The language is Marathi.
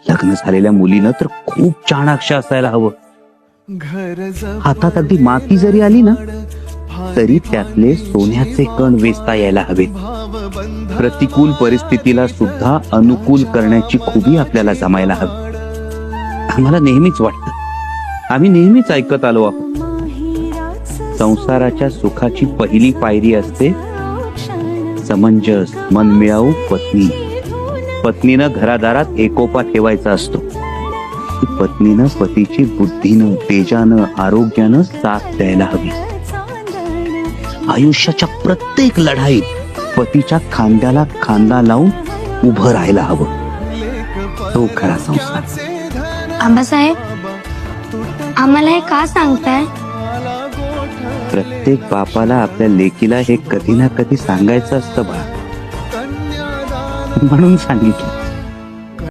लग्न झालेल्या मुलीनं तर खूप चाणाक्ष असायला हवं. हातात अगदी माती जरी आली ना तरी त्यातले सोन्याचे कण वेचता यायला हवेत. प्रतिकूल परिस्थितीला सुद्धा अनुकूल करण्याची खूबी आपल्याला जमायला हवी. आम्हाला नेहमीच वाटतं, आम्ही नेहमीच ऐकत आलो आहोत, संसाराच्या सुखाची पहिली पायरी असते समंजस मनमिळावू पत्नी. पत्नीनं घरादारात एकोपा ठेवायचा असतो. पत्नीनं पतीची बुद्धीनं तेजानं आरोग्यानं साथ द्यायला हवी. आयुष्याच्या प्रत्येक लढाईत पतीच्या खांद्याला खांदा लावून उभं राहायला हवं. तो खरा संसार. आबासाहेब, आम्हाला हे का सांगताय? प्रत्येक बापाला आपल्या लेकीला हे कधी ना कधी सांगायचं असतं बा, म्हणून सांगितलं.